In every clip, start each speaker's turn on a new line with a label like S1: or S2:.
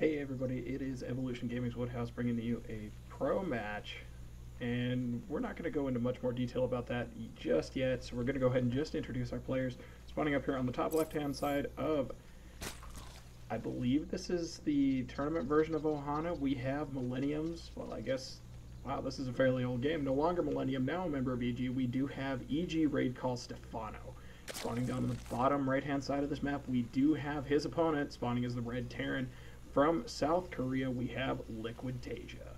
S1: Hey everybody, it is Evolution Gaming's Woodhaus bringing to you a pro match, and we're not going to go into much more detail about that just yet, so we're going to go ahead and just introduce our players. Spawning up here on the top left hand side of, I believe this is the tournament version of Ohana, we have Millenniums. Well, I guess, wow, this is a fairly old game. No longer Millennium, now a member of EG. We do have EG raid call Stephano. Spawning down on the bottom right hand side of this map, we do have his opponent spawning as the Red Terran. From South Korea, we have Liquid Taeja.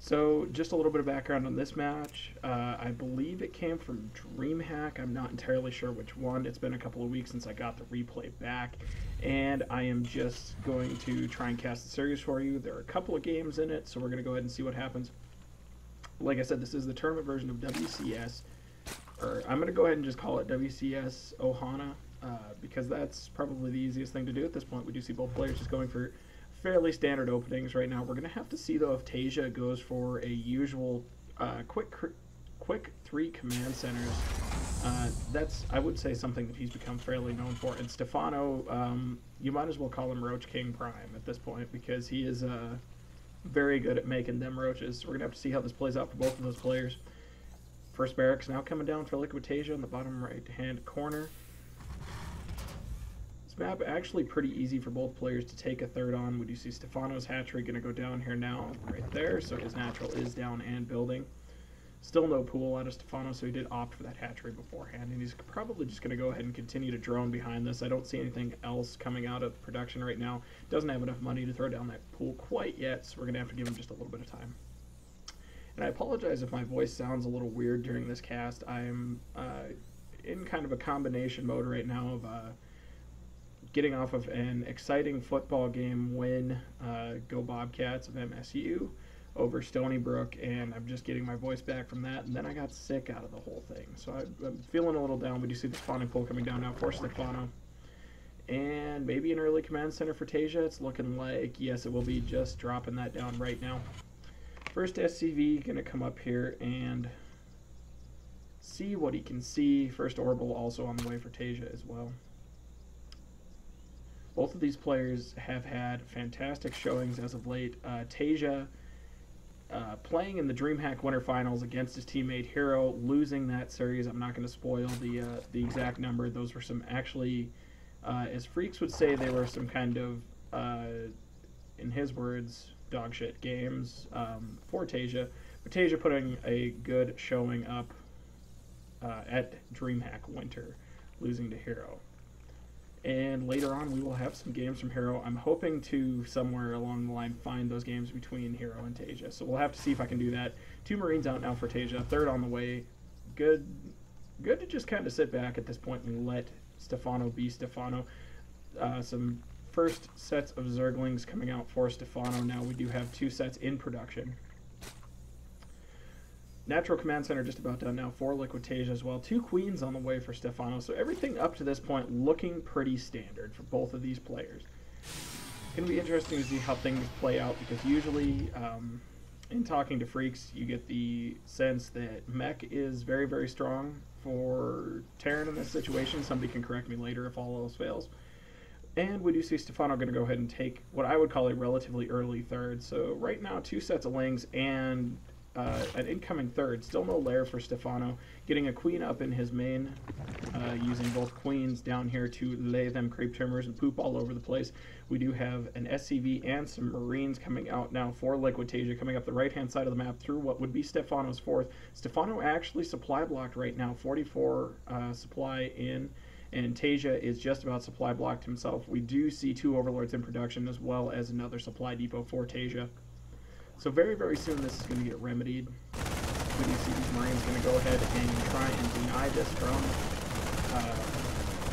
S1: So, just a little bit of background on this match. I believe it came from Dreamhack. I'm not entirely sure which one. It's been a couple of weeks since I got the replay back, and I am just going to try and cast the series for you. There are a couple of games in it, so we're going to go ahead and see what happens. Like I said, this is the tournament version of WCS, or I'm going to go ahead and just call it WCS Ohana. Because that's probably the easiest thing to do at this point. We do see both players just going for fairly standard openings right now. We're going to have to see, though, if Taeja goes for a usual quick 3 command centers. That's, I would say, something that he's become fairly known for. And Stephano, you might as well call him Roach King Prime at this point, because he is very good at making them roaches. So we're going to have to see how this plays out for both of those players. First barracks now coming down for Liquid Taeja in the bottom right-hand corner. Map actually pretty easy for both players to take a third on. We do see Stephano's hatchery going to go down here now, right there, so his natural is down and building. Still no pool out of Stephano, so he did opt for that hatchery beforehand, and he's probably just going to go ahead and continue to drone behind this. I don't see anything else coming out of production right now. Doesn't have enough money to throw down that pool quite yet, so we're going to have to give him just a little bit of time. And I apologize if my voice sounds a little weird during this cast. I'm in kind of a combination mode right now of getting off of an exciting football game win, Go Bobcats of MSU over Stony Brook, and I'm just getting my voice back from that, and then I got sick out of the whole thing. So I'm feeling a little down. We do see the spawning pool coming down now for Stephano. And maybe an early command center for Taeja. It's looking like, yes, it will be just dropping that down right now. First SCV going to come up here and see what he can see. First Orbital also on the way for Taeja as well. Both of these players have had fantastic showings as of late. Taeja playing in the Dreamhack Winter Finals against his teammate Hero, losing that series. I'm not going to spoil the exact number. Those were some actually, as Freaks would say, they were some kind of, in his words, dog shit games for Taeja. But Taeja putting a good showing up at Dreamhack Winter, losing to Hero. And later on, we will have some games from Hero. I'm hoping to, somewhere along the line, find those games between Hero and Taeja. So we'll have to see if I can do that. 2 Marines out now for Taeja. Third on the way. Good to just kind of sit back at this point and let Stephano be Stephano. Some first sets of Zerglings coming out for Stephano. Now we do have 2 sets in production. Natural Command Center just about done now for Liquid Taeja as well. 2 Queens on the way for Stephano. So everything up to this point looking pretty standard for both of these players. It's going to be interesting to see how things play out, because usually in talking to Freaks, you get the sense that Mech is very, very strong for Terran in this situation. Somebody can correct me later if all else fails. And we do see Stephano going to go ahead and take what I would call a relatively early third. So right now, 2 sets of Lings and an incoming third. Still no lair for Stephano. Getting a queen up in his main, using both queens down here to lay them creep tumors and poop all over the place. We do have an SCV and some Marines coming out now for Liquid Taeja, coming up the right-hand side of the map through what would be Stephano's fourth. Stephano actually supply blocked right now, 44 supply in, and Taeja is just about supply blocked himself. We do see 2 Overlords in production, as well as another supply depot for Taeja. So very, very soon this is going to get remedied. We do see these Marines going to go ahead and try and deny this from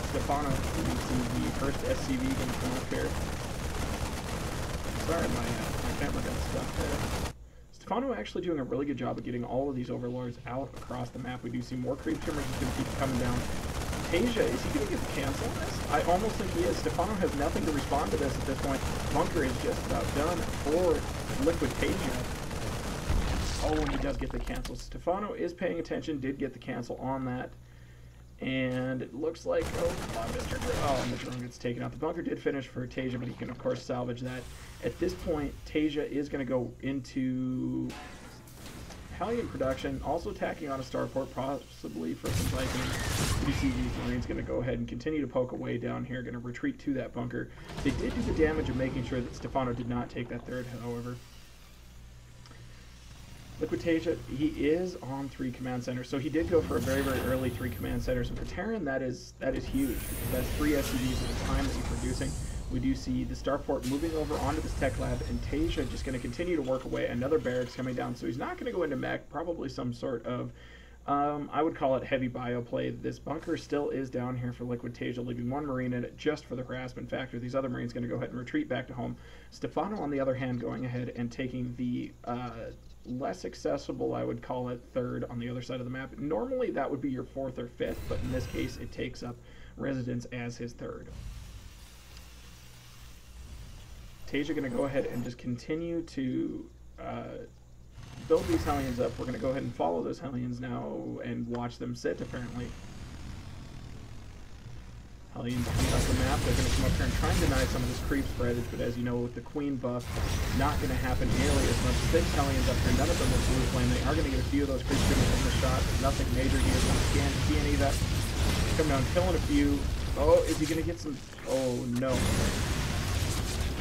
S1: Stephano. We do see the first SCV going to come up here. Sorry, my camera got stuck there. Stephano actually doing a really good job of getting all of these Overlords out across the map. We do see more creep timbers going to keep coming down. Taeja, is he going to get the cancel on this? I almost think he is. Stephano has nothing to respond to this at this point. Bunker is just about done for Liquid Taeja. Oh, and he does get the cancel. Stephano is paying attention, did get the cancel on that. And it looks like, oh, come on, Mr. Drone. Oh, and the drone gets taken out. The bunker did finish for Taeja, but he can, of course, salvage that. At this point, Taeja is going to go into Hellion production, also attacking on a starport, possibly for some Vikings. You see these Marines going to go ahead and continue to poke away down here, going to retreat to that bunker. They did do the damage of making sure that Stephano did not take that third, however. Liquid Taeja, he is on 3 command centers, so he did go for a very, very early 3 command centers, and for Terran, that is huge, because that's 3 SCVs at the time that he's producing. We do see the starport moving over onto this tech lab, and Taeja just going to continue to work away. Another barracks coming down, so he's not going to go into mech, probably some sort of, I would call it heavy bio play. This bunker still is down here for Liquid Taeja, leaving 1 Marine in it just for the harassment factor. These other Marines going to go ahead and retreat back to home. Stephano, on the other hand, going ahead and taking the less accessible, I would call it, 3rd on the other side of the map. Normally that would be your 4th or 5th, but in this case it takes up residence as his 3rd. Taeja going to go ahead and just continue to build these Hellions up. We're going to go ahead and follow those Hellions now and watch them sit, apparently. Hellions coming up the map. They're going to come up here and try and deny some of this creep spread, but as you know, with the Queen buff, not going to happen nearly as much. 6 Hellions up here, none of them with blue flame. They are going to get a few of those creep skimmers in the shot, but nothing major. He doesn't scan to see any of that. Come down, killing a few. Oh, is he going to get some? Oh, no.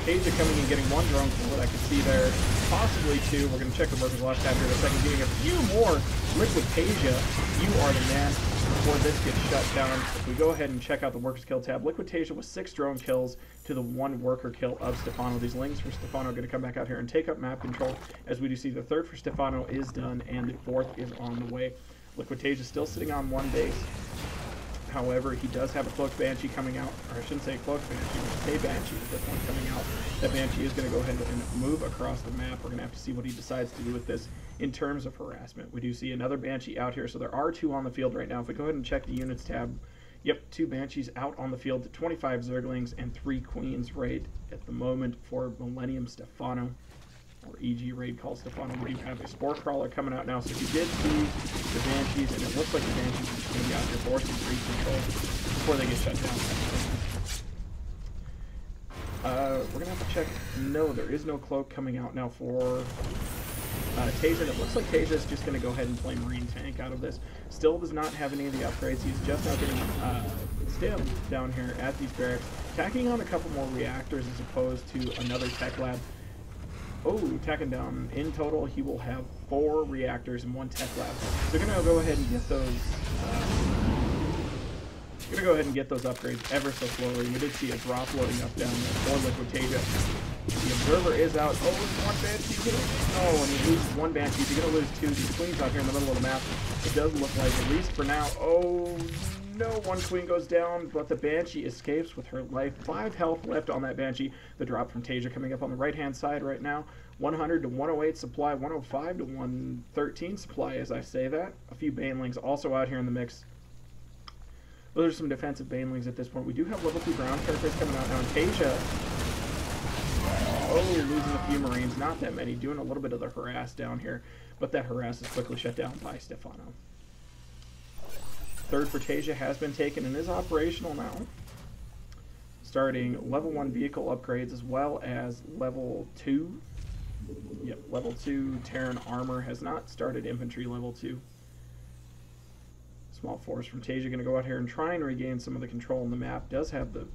S1: Taeja coming and getting 1 drone kill that I can see there, possibly 2. We're going to check the workers left tab here in a second, getting a few more. Liquid Taeja, you are the man before this gets shut down. If we go ahead and check out the workers kill tab, Liquid Taeja with 6 drone kills to the 1 worker kill of Stephano. These lings for Stephano are going to come back out here and take up map control, as we do see the 3rd for Stephano is done and the 4th is on the way. Liquid Taeja still sitting on 1 base. However, he does have a Cloaked Banshee coming out, or I shouldn't say Cloaked Banshee, but a Banshee at this point coming out. That Banshee is going to go ahead and move across the map. We're going to have to see what he decides to do with this in terms of harassment. We do see another Banshee out here, so there are 2 on the field right now. If we go ahead and check the units tab, yep, 2 Banshees out on the field, 25 Zerglings, and 3 Queens right at the moment for Millennium Stephano, or EG Raid called Stephano. We do have a Spore Crawler coming out now, so you did see the Banshees, and it looks like the Banshees are going to be out here forcing creep control before they get shut down. We're going to have to check. No, there is no cloak coming out now for Taeja. It looks like Taeja is just going to go ahead and play Marine Tank out of this. Still does not have any of the upgrades. He's just now getting stimmed down here at these barracks, tacking on a couple more reactors as opposed to another tech lab. Oh, tacking down. In total, he will have 4 reactors and 1 tech lab. So they're going to go ahead and get those. Going to go ahead and get those upgrades ever so slowly. We did see a drop loading up down there for Liquid Taeja. The Observer is out. Oh, it's 1 Banshee. Oh, and he loses 1 Banshee. He's going to lose 2. These Queens out here in the middle of the map. It does look like, at least for now. Oh, no. 1 Queen goes down, but the Banshee escapes with her life. 5 health left on that Banshee. The drop from Taeja coming up on the right-hand side right now. 100 to 108 supply, 105 to 113 supply as I say that. A few Banelings also out here in the mix. Those are some defensive Banelings at this point. We do have level 2 ground characters coming out now. And Taeja, oh, losing a few Marines. Not that many. Doing a little bit of the harass down here. But that harass is quickly shut down by Stephano. 3rd for Taeja has been taken and is operational now. Starting level 1 vehicle upgrades as well as level 2. Yep, level 2 Terran armor has not started infantry level 2. Small force from Taeja going to go out here and try and regain some of the control on the map. Does have the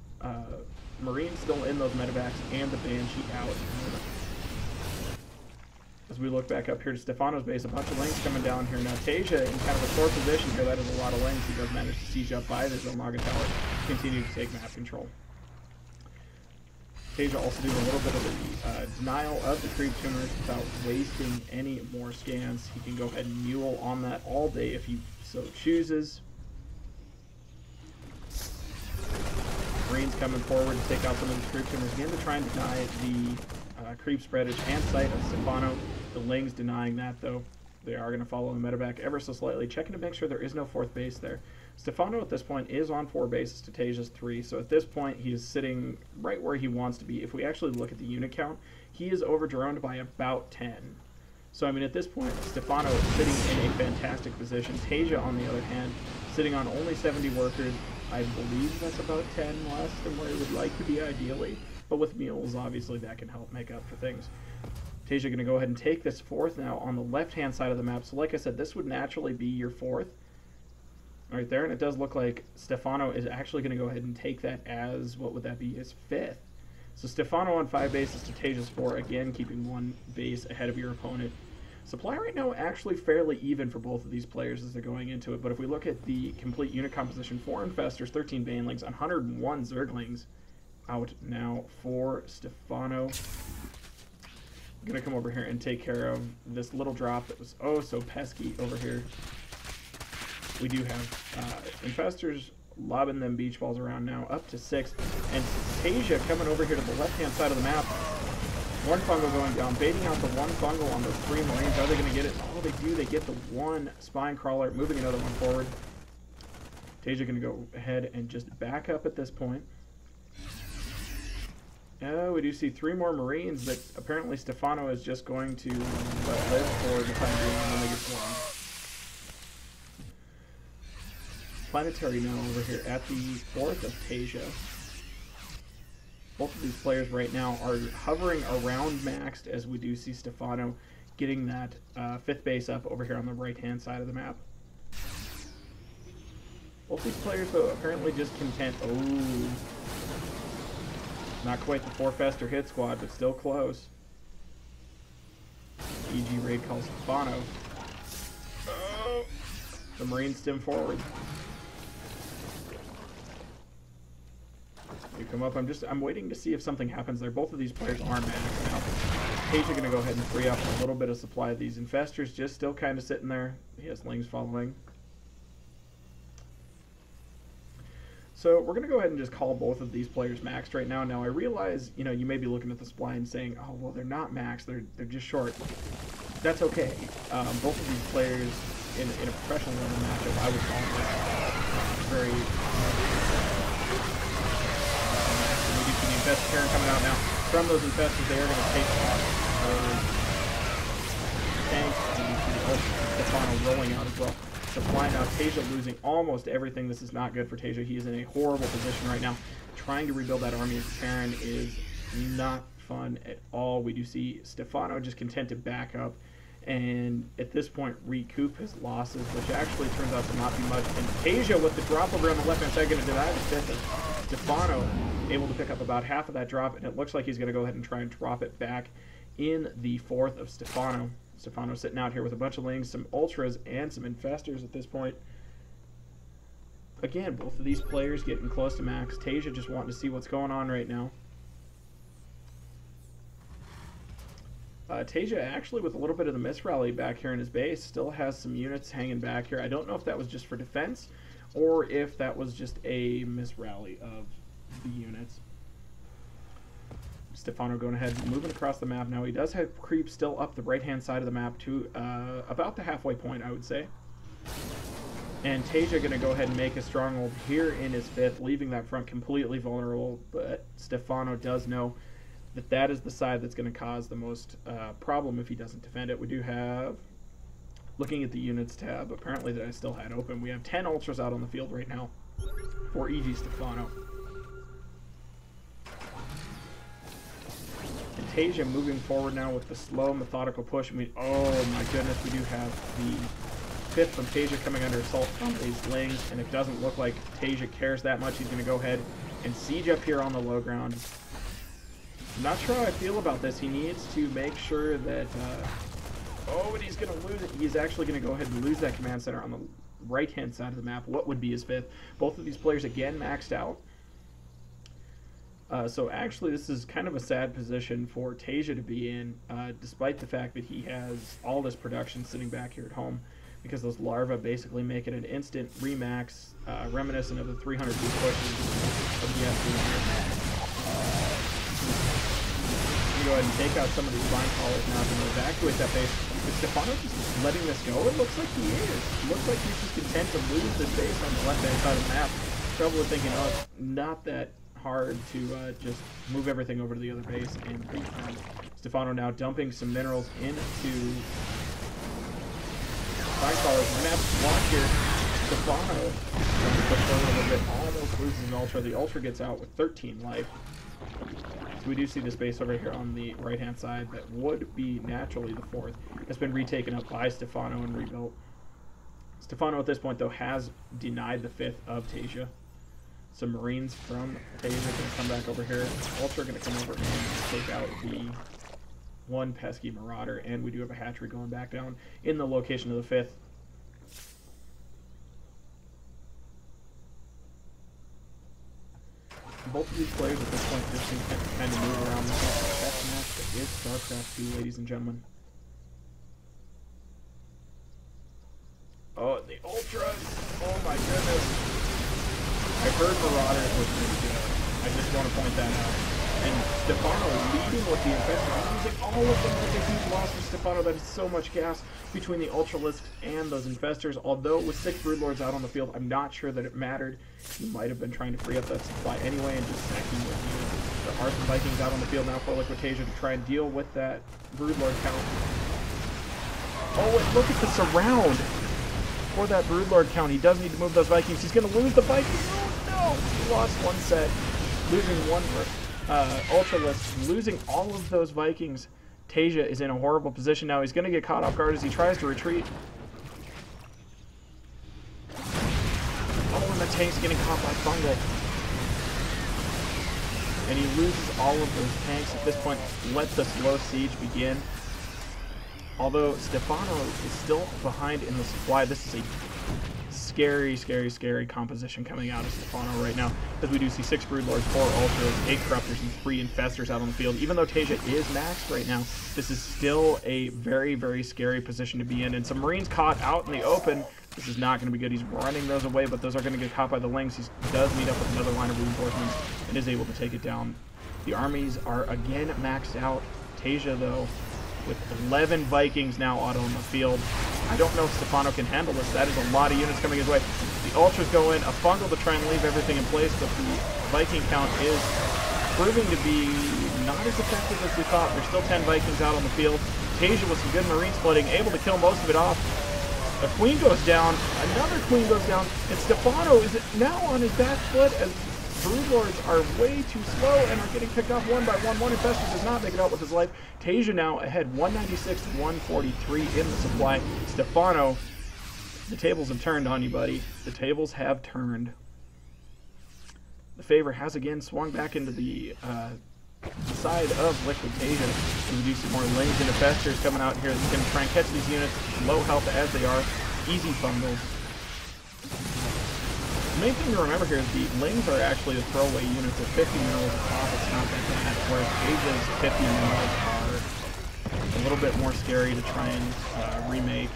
S1: Marines still in those medevacs and the Banshee out. As we look back up here to Stephano's base, a bunch of lings coming down here. Now Taeja in kind of a sore position here. That is a lot of lings. He does manage to siege up by the Zelnaga Tower, continue to take map control. Taeja also doing a little bit of the denial of the creep tumors without wasting any more scans. He can go ahead and mule on that all day if he so chooses. Marines coming forward to take out some of the creep tumors again to try and deny the creep spreadage and sight of Stephano. The lings denying that though. They are going to follow the medevac ever so slightly, checking to make sure there is no 4th base there. Stephano at this point is on 4 bases to Taeja's 3, so at this point he is sitting right where he wants to be. If we actually look at the unit count, he is over-droned by about 10. So I mean at this point, Stephano is sitting in a fantastic position. Taeja on the other hand, sitting on only 70 workers. I believe that's about 10 less than where it would like to be ideally, but with mules, obviously that can help make up for things. Taeja going to go ahead and take this fourth now on the left-hand side of the map. So like I said, this would naturally be your fourth right there, and it does look like Stephano is actually going to go ahead and take that as, what would that be, his fifth. So Stephano on 5 bases to Taeja's 4, again keeping 1 base ahead of your opponent. Supply right now actually fairly even for both of these players as they're going into it, but if we look at the complete unit composition, 4 Infestors, 13 Banelings, 101 Zerglings out now for Stephano. I'm going to come over here and take care of this little drop that was oh so pesky over here. We do have Infestors lobbing them beach balls around now, up to 6, and Taeja coming over here to the left-hand side of the map. 1 fungal going down, baiting out the 1 fungal on those 3 Marines. Are they going to get it? Oh, they do. They get the 1 spine crawler, moving another one forward. Taeja going to go ahead and just back up at this point. Oh, we do see 3 more Marines that apparently Stephano is just going to let live for the time being when they get swarmed. Planetary now over here at the 4th of Taeja. Both of these players right now are hovering around maxed, as we do see Stephano getting that 5th base up over here on the right-hand side of the map. Both these players, though, apparently just content. Oh, not quite the 4-fester hit squad, but still close. EG raid calls Stephano. Oh, the Marines stem forward. You come up. I'm waiting to see if something happens there. Both of these players are maxed now. Taeja going to go ahead and free up a little bit of supply of these Infestors, just still kind of sitting there. He has Lings following. So we're going to go ahead and just call both of these players maxed right now. Now I realize, you know, you may be looking at the supply and saying, oh, well, they're not maxed, they're just short. That's okay. Both of these players in a professional level matchup, I would call them very... Infest Karen coming out now. From those Infestors, they are going to take off tanks, and you see Stephano rolling out as well. Supply now, Taeja losing almost everything. This is not good for Taeja. He is in a horrible position right now. Trying to rebuild that army of Karen is not fun at all. We do see Stephano just content to back up, and at this point recoup his losses, which actually turns out to not be much. And Taeja with the drop over on the left-hand side going to deny the 5th. Stephano able to pick up about half of that drop, and it looks like he's going to go ahead and try and drop it back in the 4th of Stephano. Stephano sitting out here with a bunch of Lings, some Ultras, and some Infestors at this point. Again, both of these players getting close to max. Taeja just wanting to see what's going on right now. Taeja actually with a little bit of the misrally back here in his base, still has some units hanging back here. I don't know if that was just for defense or if that was just a misrally of the units. Stephano going ahead and moving across the map now. He does have creep still up the right-hand side of the map to about the halfway point, I would say. And Taeja going to go ahead and make a stronghold here in his 5th, leaving that front completely vulnerable, but Stephano does know that that is the side that's going to cause the most problem if he doesn't defend it. We do have, looking at the units tab, apparently that I still had open, we have 10 Ultras out on the field right now for EGStephano. And Taeja moving forward now with the slow, methodical push. I mean, oh my goodness, we do have the 5th from Taeja coming under assault from these Lings, and it doesn't look like Taeja cares that much. He's going to go ahead and siege up here on the low ground. I'm not sure how I feel about this. He needs to make sure that... oh, and he's going to lose it. He's actually going to go ahead and lose that command center on the right-hand side of the map. What would be his 5th? Both of these players, again, maxed out. So actually, this is kind of a sad position for Taeja to be in, despite the fact that he has all this production sitting back here at home, because those larvae basically make it an instant remax, reminiscent of the 300 boost pushes of the S3. Go ahead and take out some of these vine callers now to evacuate that base. Is Stephano just letting this go? It looks like he is. It looks like he's just content to lose this base on the left-hand side of the map. Trouble with thinking, oh, it's not that hard to just move everything over to the other base and defend. Stephano now dumping some minerals into vine callers. We're going to have to block here. Stephano trying to push forward a little bit, almost loses an Ultra. The Ultra gets out with 13 life. So we do see the space over here on the right-hand side that would be naturally the fourth. Has been retaken up by Stephano and rebuilt. Stephano at this point, though, has denied the fifth of Taeja. Some Marines from Taeja are going to come back over here. Ultra are going to come over and take out the one pesky Marauder, and we do have a hatchery going back down in the location of the fifth. Both of these players at this point just seem to kind of move around this chess match that is StarCraft 2, ladies and gentlemen. Oh, the Ultras! Oh my goodness! I heard Marauders was really good. I just want to point that out. And Stephano leading with the Infestors, using all of them like a huge loss for Stephano. That is so much gas between the Ultralisks and those Infestors. Although with 6 Broodlords out on the field, I'm not sure that it mattered. He might have been trying to free up that supply anyway and just stacking with you. There are some Vikings out on the field now for Liquid Taeja to try and deal with that Broodlord count. Oh, and look at the surround for that Broodlord count. He does need to move those Vikings. He's going to lose the Vikings. Oh no! He lost one set, losing one Ultralisk, losing all of those Vikings. Taeja is in a horrible position now. He's going to get caught off guard as he tries to retreat. Oh, and the tank's getting caught by Fungal. And he loses all of those tanks at this point. Let the slow siege begin. Although Stephano is still behind in the supply, this is a scary, scary, scary composition coming out of Stephano right now, as we do see 6 Broodlords, 4 Ultras, 8 Corruptors, and 3 Infestors out on the field. Even though Taeja is maxed right now, this is still a very, very scary position to be in. And some Marines caught out in the open. This is not going to be good. He's running those away, but those are going to get caught by the Lings. He does meet up with another line of reinforcements and is able to take it down. The armies are again maxed out. Taeja, though, with 11 Vikings now out on the field. I don't know if Stephano can handle this. That is a lot of units coming his way. The Ultras go in, a Fungal to try and leave everything in place, but the Viking count is proving to be not as effective as we thought. There's still 10 Vikings out on the field. Taeja with some good Marine splitting, able to kill most of it off. A Queen goes down, another Queen goes down, and Stephano is now on his back foot as Broodlords are way too slow and are getting picked off one by one. One Infestor does not make it out with his life. Taeja now ahead 196 to 143 in the supply. Stephano, the tables have turned on you, buddy. The tables have turned. The favor has again swung back into the side of Liquid Taeja. We do see more Lings and Infestors coming out here. He's going to try and catch these units, low health as they are. Easy Fungals. The main thing to remember here is the Lings are actually the throwaway units. At 50 minerals a pop, it's not that bad, whereas Taeja's 50 minerals are a little bit more scary to try and remake.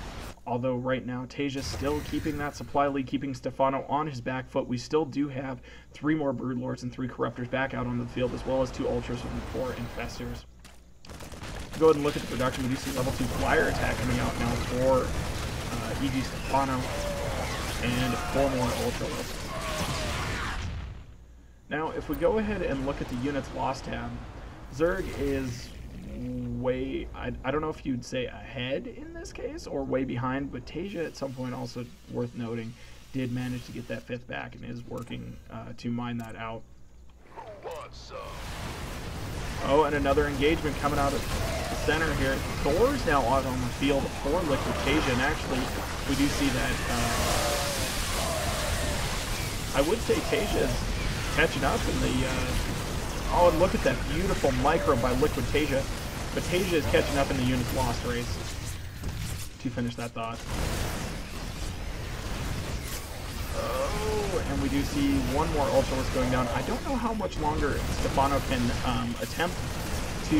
S1: Although right now Taeja's still keeping that supply lead, keeping Stephano on his back foot. We still do have 3 more Broodlords and 3 Corruptors back out on the field, as well as 2 Ultras and 4 Infestors. Go ahead and look at the production. We do see level 2 Flyer attack coming out now for EGStephano. And 4 more Ultralisks. Now, if we go ahead and look at the units lost tab, Zerg is way, I don't know if you'd say ahead in this case or way behind, but Taeja at some point, also worth noting, did manage to get that 5th back and is working to mine that out. Oh, and another engagement coming out of the center here. Thor's now out on the field for Liquid Taeja, and actually we do see that I would say Taeja is catching up in the oh, and look at that beautiful micro by Liquid Taeja. But Taeja is catching up in the units lost race. To finish that thought. Oh, and we do see one more Ultralisk going down. I don't know how much longer Stephano can attempt to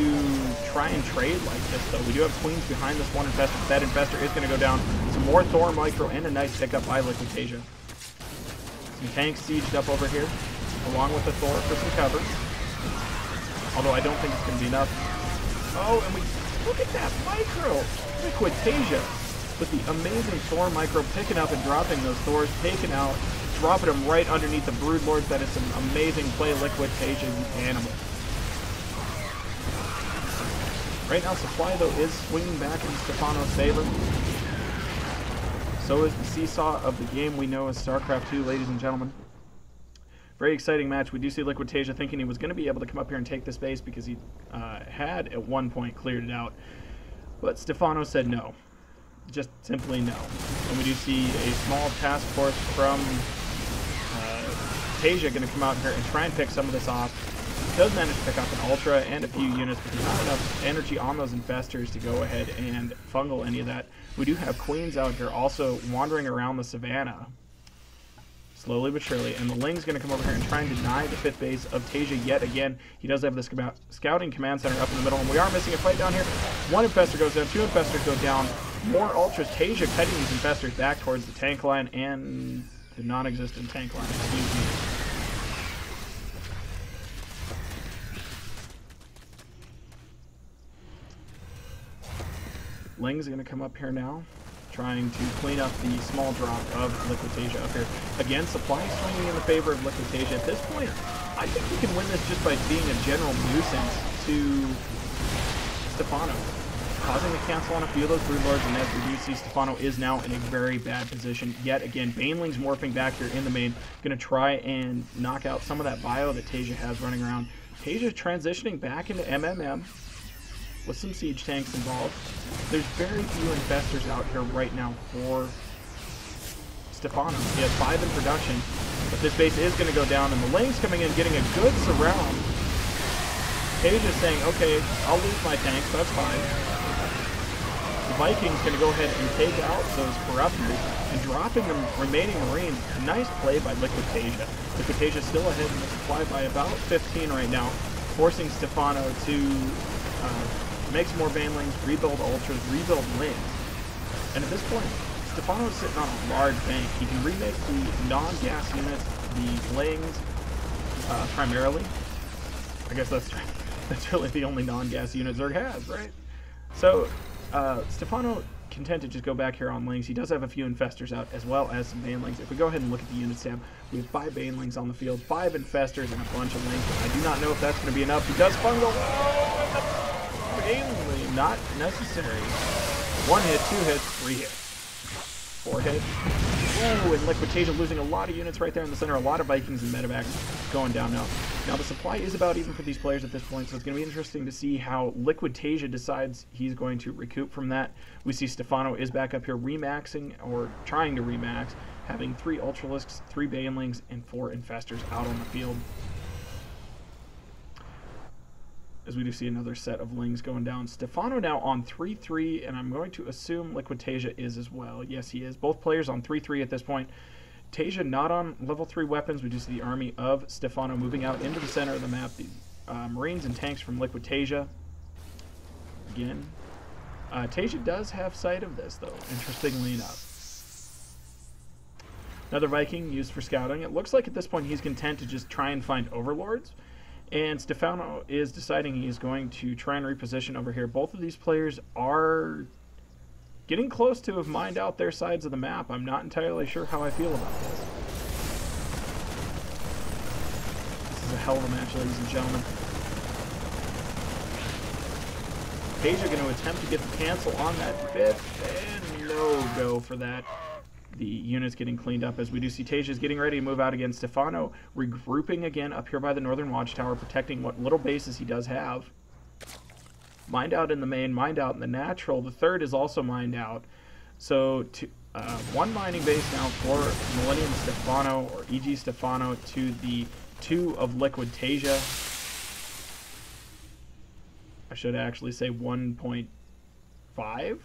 S1: try and trade like this, though. We do have Queens behind this one Infestor. That Infestor is going to go down. Some more Thor micro and a nice pickup by Liquid Taeja. Some tanks sieged up over here, along with the Thor for some cover. Although I don't think it's going to be enough. Oh, and we look at that micro! Liquid Taeja with the amazing Thor micro, picking up and dropping those Thors, taking out, dropping them right underneath the Broodlords. That is some amazing play, Liquid Taeja, you animal. Right now, supply, though, is swinging back in Stephano's favor. So is the seesaw of the game we know as StarCraft 2, ladies and gentlemen. Very exciting match. We do see Liquid Taeja thinking he was going to be able to come up here and take this base because he had at one point cleared it out. But Stephano said no. Just simply no. And we do see a small task force from Taeja going to come out here and try and pick some of this off. He does manage to pick up an Ultra and a few units, but there's not enough energy on those infestors to go ahead and fungal any of that. We do have Queens out here also wandering around the savannah, slowly but surely, and the Ling's going to come over here and try and deny the 5th base of Taeja yet again. He does have the scouting command center up in the middle, and we are missing a fight down here. 1 infestor goes down, 2 infestors go down, more Ultras. Taeja cutting these infestors back towards the tank line and the non-existent tank line, excuse me. Ling's going to come up here now, trying to clean up the small drop of Liquid Taeja up here. Again, supply swinging in the favor of Liquid Taeja. At this point, I think we can win this just by being a general nuisance to Stephano, causing to cancel on a few of those Broodlords, and as we do see, Stephano is now in a very bad position. Yet again, Banelings morphing back here in the main, going to try and knock out some of that bio that Taeja has running around. Taeja transitioning back into MMM, with some siege tanks involved. There's very few infestors out here right now for Stephano. He has 5 in production, but this base is going to go down, and the Ling's coming in, getting a good surround. Taeja's saying, okay, I'll lose my tanks, that's fine. The Viking's going to go ahead and take out those Corruptors, and dropping the remaining Marines. Nice play by Liquid Taeja. Liquid Taeja still ahead in the supply by about 15 right now, forcing Stephano to make some more Banelings, rebuild Ultras, rebuild Lings. And at this point, Stephano is sitting on a large bank. He can remake the non-gas units, the Lings, primarily. I guess that's really the only non-gas unit Zerg has, right? So, Stephano content to just go back here on Lings. He does have a few infestors out, as well as some Banelings. If we go ahead and look at the units tab, we have 5 Banelings on the field, 5 infestors, and a bunch of Lings. I do not know if that's going to be enough. He does fungal. Banelings, not necessary. 1 hit, 2 hits, 3 hits. 4 hits. Ooh, and Liquid Taeja losing a lot of units right there in the center. A lot of Vikings and medevacs going down now. Now the supply is about even for these players at this point, so it's going to be interesting to see how Liquid Taeja decides he's going to recoup from that. We see Stephano is back up here remaxing, or trying to remax, having 3 Ultralisks, 3 Banelings, and 4 Infestors out on the field. As we do see another set of Lings going down. Stephano now on 3-3, and I'm going to assume Liquid Taeja is as well. Yes, he is. Both players on 3-3 at this point. Taeja not on level 3 weapons. We do see the army of Stephano moving out into the center of the map. The Marines and tanks from Liquid Taeja. Again, Taeja does have sight of this, though, interestingly enough. Another Viking used for scouting. It looks like at this point he's content to just try and find Overlords. And Stephano is deciding he's going to try and reposition over here. Both of these players are getting close to have mined out their sides of the map. I'm not entirely sure how I feel about this. This is a hell of a match, ladies and gentlemen. Taeja going to attempt to get the cancel on that 5th, and no go for that. The units getting cleaned up as we do see Taeja's getting ready to move out again. Stephano regrouping again up here by the northern watchtower, protecting what little bases he does have. Mined out in the main, mined out in the natural. The 3rd is also mined out. So 1 mining base now for Millennium Stephano, or EGStephano, to the 2 of Liquid Taeja. I should actually say 1.5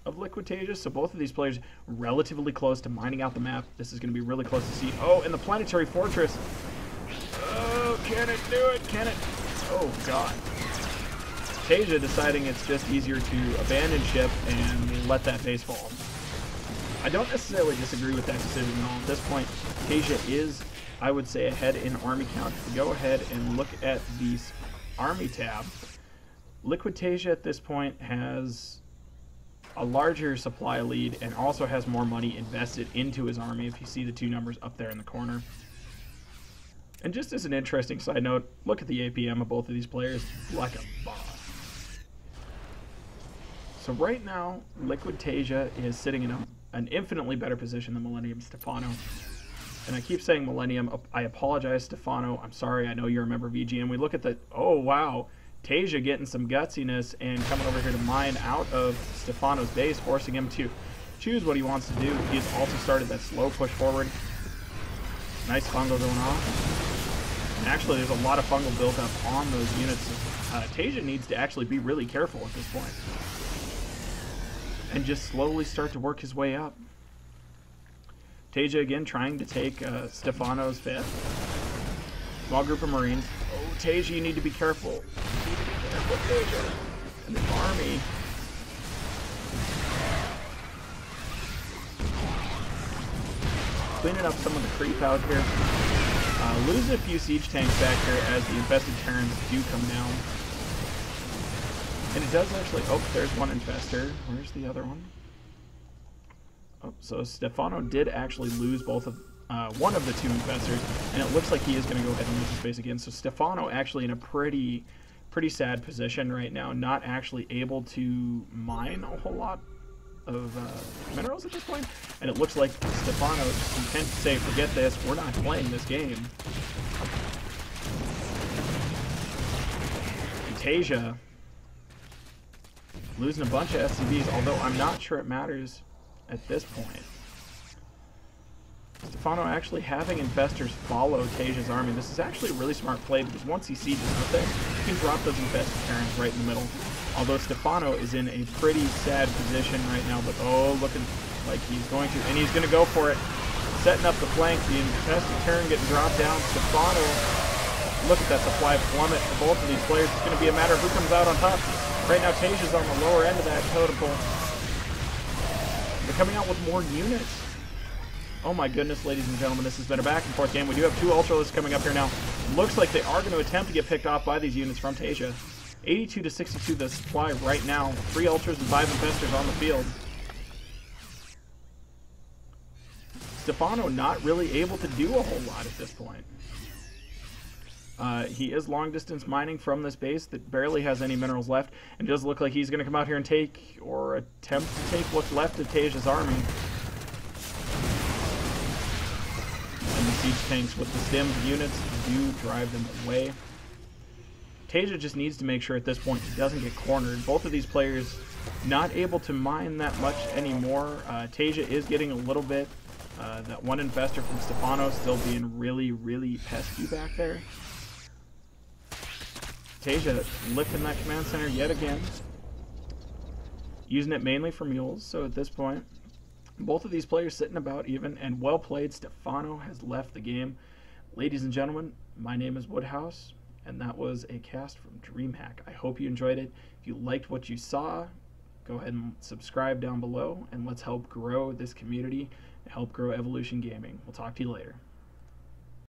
S1: of Liquid Taeja, so both of these players relatively close to mining out the map. This is going to be really close to see. Oh, and the Planetary Fortress. Oh, can it do it? Can it? Oh, God. Taeja deciding it's just easier to abandon ship and let that base fall. I don't necessarily disagree with that decision at all. At this point, Taeja is, I would say, ahead in army count. If we go ahead and look at the army tab, Liquid Taeja at this point has a larger supply lead and also has more money invested into his army, if you see the 2 numbers up there in the corner. And just as an interesting side note, look at the APM of both of these players, like a boss. So right now, Liquid Taeja is sitting in a an infinitely better position than Millennium Stephano. And I keep saying Millennium. I apologize, Stephano. I'm sorry. I know you're a member of EGM. We look at the... Oh, wow. Taeja getting some gutsiness and coming over here to mine out of Stephano's base, forcing him to choose what he wants to do. He's also started that slow push forward. Nice fungal going off. And actually, there's a lot of fungal built up on those units. Taeja needs to actually be really careful at this point. And just slowly start to work his way up. Taeja again trying to take Stephano's 5th. Small group of Marines. Oh, Taeja, you need to be careful. You need to be careful, Taeja. And the army. Cleaning up some of the creep out here. Losing a few siege tanks back here as the infested Terrans do come down. And it does actually... Oh, there's one infestor. Where's the other one? Oh, so Stephano did actually lose both of one of the 2 infestors, and it looks like he is going to go ahead and lose his base again. So Stephano actually in a pretty sad position right now, not actually able to mine a whole lot of minerals at this point. And it looks like Stephano is content to say, forget this, we're not playing this game. And Taeja losing a bunch of SCVs, although I'm not sure it matters at this point. Stephano actually having infestors follow Taeja's army. This is actually a really smart play because once he sieges out there, he can drop those infested Terrans right in the middle. Although Stephano is in a pretty sad position right now, but oh, looking like he's going to, and he's going to go for it. Setting up the flank, the infested Terran getting dropped down. Stephano, look at that supply plummet for both of these players. It's going to be a matter of who comes out on top. Right now, Taeja's on the lower end of that totem pole. They're coming out with more units. Oh my goodness, ladies and gentlemen, this has been a back and forth game. We do have 2 Ultralists coming up here now. Looks like they are going to attempt to get picked off by these units from Taeja. 82 to 62 the supply right now. 3 Ultras and 5 Infestors on the field. Stephano not really able to do a whole lot at this point. He is long distance mining from this base that barely has any minerals left, and it does look like he's going to come out here and take, or attempt to take, what's left of Taeja's army. And the siege tanks with the stemmed units do drive them away. Taeja just needs to make sure at this point he doesn't get cornered. Both of these players not able to mine that much anymore. Taeja is getting a little bit. That one infestor from Stephano still being really pesky back there. Taeja lifting that command center yet again. Using it mainly for mules, so at this point, both of these players sitting about even, and well played. Stephano has left the game. Ladies and gentlemen, my name is Woodhaus, and that was a cast from Dreamhack. I hope you enjoyed it. If you liked what you saw, go ahead and subscribe down below, and let's help grow this community and help grow Evolution Gaming. We'll talk to you later.